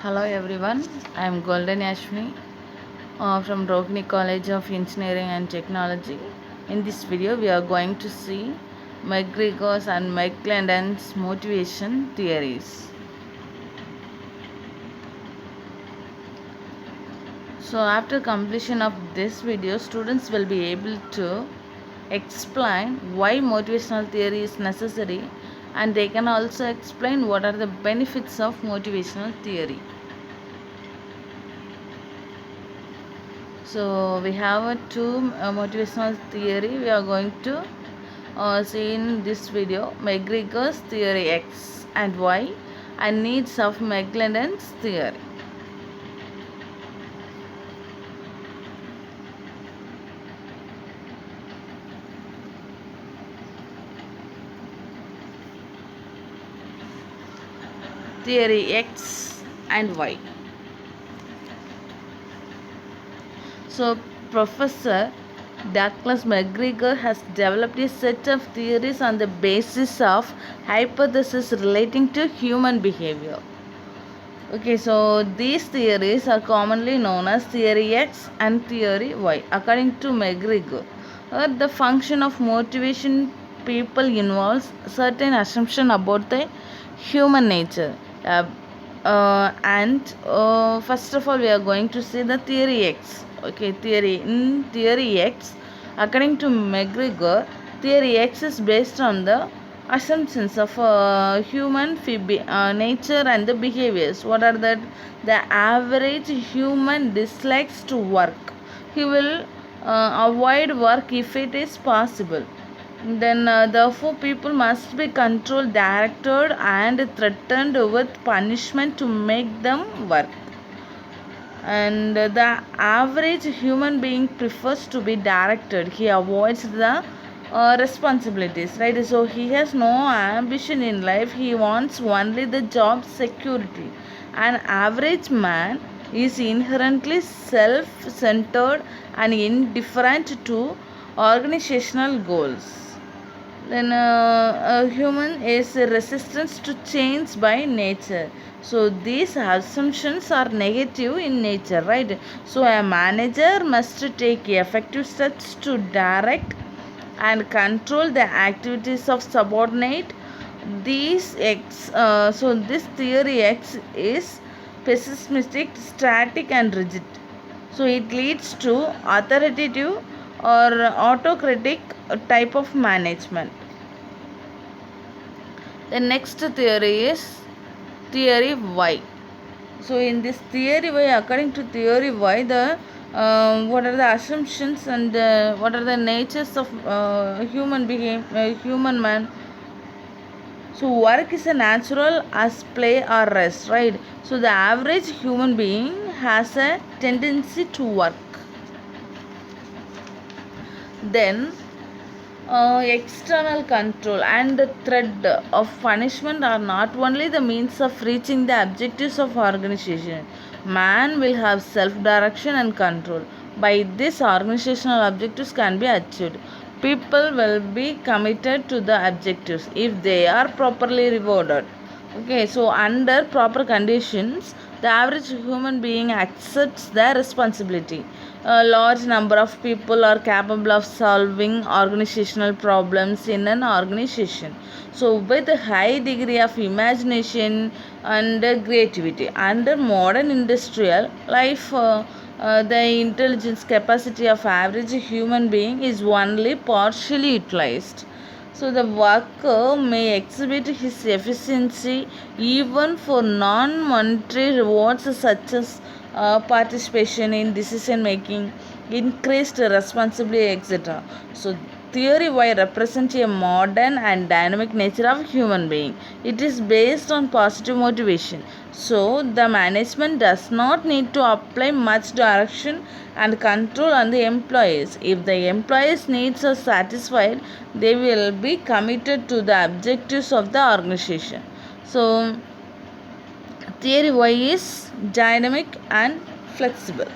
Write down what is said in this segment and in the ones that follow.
Hello everyone, I am Golden Ashwini from Rohini College of Engineering and Technology. In this video, we are going to see McGregor's and McClendon's motivation theories. So, after completion of this video, students will be able to explain why motivational theory is necessary, and they can also explain what are the benefits of motivational theory. So we have two motivational theory we are going to see in this video: McGregor's theory X and Y, and needs of McClendon's theory. Theory X and Y. So Professor Douglas McGregor has developed a set of theories on the basis of hypotheses relating to human behavior. Okay, so these theories are commonly known as Theory X and Theory Y. According to McGregor, the function of motivation people involves certain assumption about the human nature. And First of all, we are going to see the Theory X. Okay, Theory X, according to McGregor, Theory X is based on the assumptions of human nature and the behaviors. What are that? The average human dislikes to work. He will avoid work if it is possible. Then therefore people must be controlled, directed and threatened with punishment to make them work. And the average human being prefers to be directed. He avoids the responsibilities, right? So he has no ambition in life. He wants only the job security. An average man is inherently self-centered and indifferent to organizational goals. Then a human is resistant to change by nature. So these assumptions are negative in nature, right? So a manager must take effective steps to direct and control the activities of subordinate. So this theory X is pessimistic, static and rigid. So it leads to authoritative or autocratic type of management. The next theory is Theory Y. So in this Theory Y, according to Theory Y, the what are the assumptions and what are the natures of human man. So work is a natural as play or rest, right? So the average human being has a tendency to work. Then external control and the threat of punishment are not only the means of reaching the objectives of organization. Man will have self-direction and control. By this, organizational objectives can be achieved. People will be committed to the objectives if they are properly rewarded. Okay, so under proper conditions, the average human being accepts their responsibility. A large number of people are capable of solving organizational problems in an organization. So, with a high degree of imagination and creativity, under modern industrial life, the intelligence capacity of average human being is only partially utilized. So the worker may exhibit his efficiency even for non-monetary rewards such as participation in decision making, increased responsibility, etc. So Theory Y represents a modern and dynamic nature of human being. It is based on positive motivation. So the management does not need to apply much direction and control on the employees. If the employees' needs are satisfied, they will be committed to the objectives of the organization. So Theory Y is dynamic and flexible.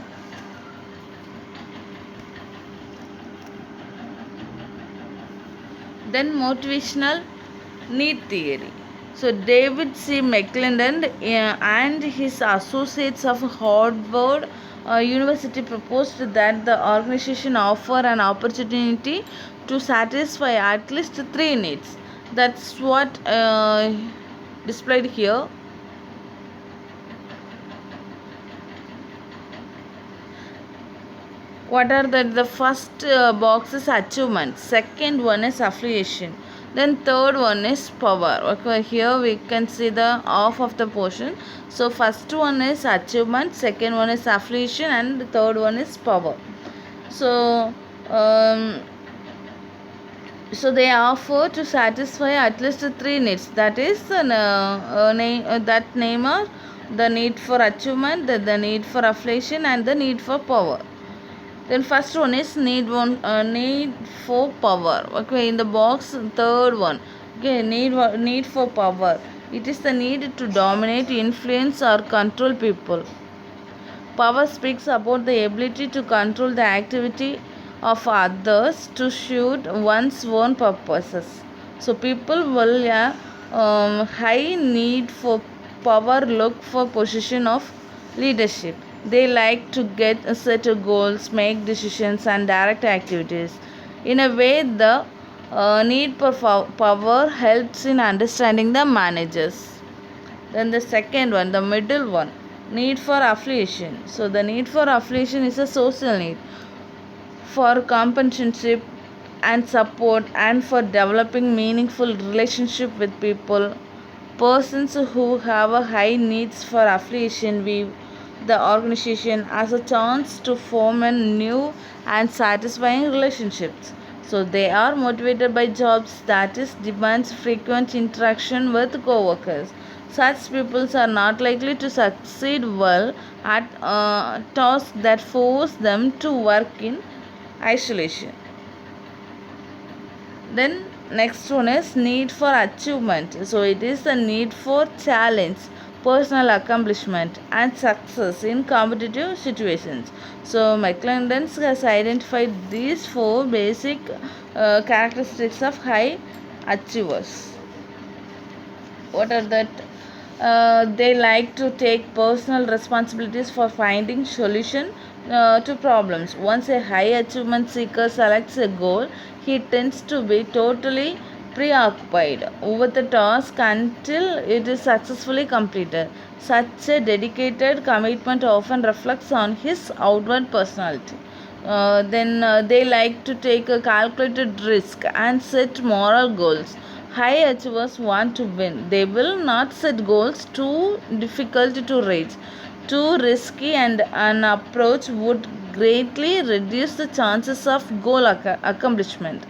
Then motivational need theory. So David C. McClendon and his associates of Harvard University proposed that the organization offer an opportunity to satisfy at least three needs. That's what displayed here. What are the first box is achievement, second one is affiliation, then third one is power. Okay, here we can see the half of the portion. So first one is achievement, second one is affiliation, and the third one is power. So um, so they offer to satisfy at least three needs, that is that name are the need for achievement, the need for affiliation, and the need for power. Then first one is need for power. Okay, in the box third one. Okay, need for power. It is the need to dominate, influence, or control people. Power speaks about the ability to control the activity of others to suit one's own purposes. So people will high need for power look for position of leadership. They like to get set goals, make decisions, and direct activities. In a way, the need for power helps in understanding the managers. Then the second one, the middle one, need for affiliation. So the need for affiliation is a social need for companionship and support, and for developing meaningful relationship with people. Persons who have a high needs for affiliation view the organization as a chance to form a new and satisfying relationships. So they are motivated by jobs that is demands frequent interaction with co-workers. Such people are not likely to succeed well at tasks that force them to work in isolation. Then next one is need for achievement. So it is the need for challenge, personal accomplishment, and success in competitive situations. So McClendon has identified these four basic characteristics of high achievers. What are that? They like to take personal responsibilities for finding solution to problems. Once a high achievement seeker selects a goal, he tends to be totally preoccupied with the task until it is successfully completed. Such a dedicated commitment often reflects on his outward personality. Then they like to take a calculated risk and set moral goals. High achievers want to win. They will not set goals too difficult to reach, too risky, and an approach would greatly reduce the chances of goal accomplishment.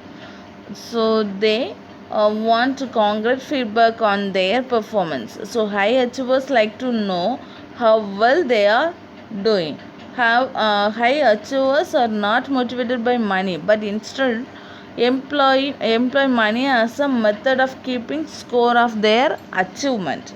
So they want to concrete feedback on their performance. So high achievers like to know how well they are doing. High achievers are not motivated by money, but instead employ money as a method of keeping score of their achievement.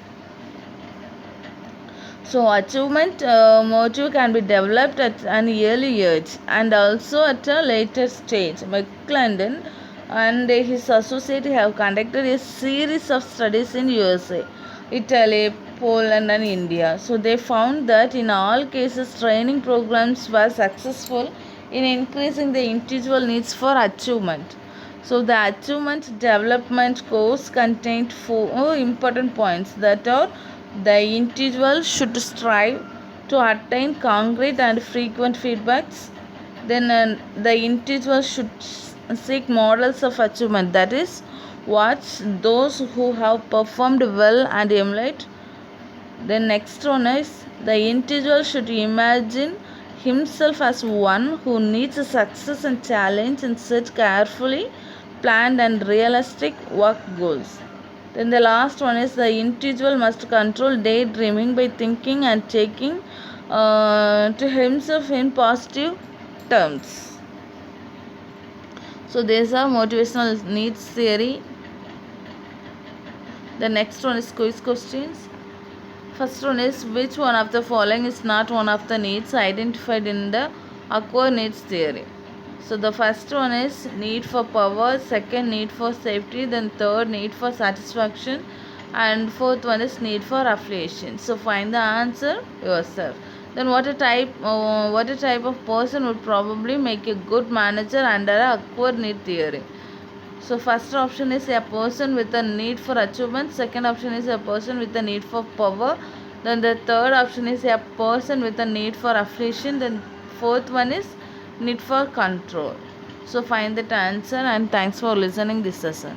So achievement motive can be developed at an early age and also at a later stage. McClendon and his associate have conducted a series of studies in USA, Italy, Poland, and India. So they found that in all cases training programs were successful in increasing the individual needs for achievement. So the achievement development course contained four important points that are: the individual should strive to attain concrete and frequent feedbacks. Then the individual should seek models of achievement, that is, watch those who have performed well and emulate. The next one is the individual should imagine himself as one who needs a success and challenge and set carefully planned and realistic work goals. Then the last one is the individual must control daydreaming by thinking and taking to himself in positive terms. So these are motivational needs theory. The next one is quiz questions. First one is, which one of the following is not one of the needs identified in the acquired needs theory? So the first one is need for power, second need for safety, then third need for satisfaction, and fourth one is need for affiliation. So find the answer yourself. Then what a type of person would probably make a good manager under a awkward need theory? So first option is a person with a need for achievement. Second option is a person with a need for power. Then the third option is a person with a need for affiliation. Then fourth one is need for control. So find that answer, and thanks for listening this session.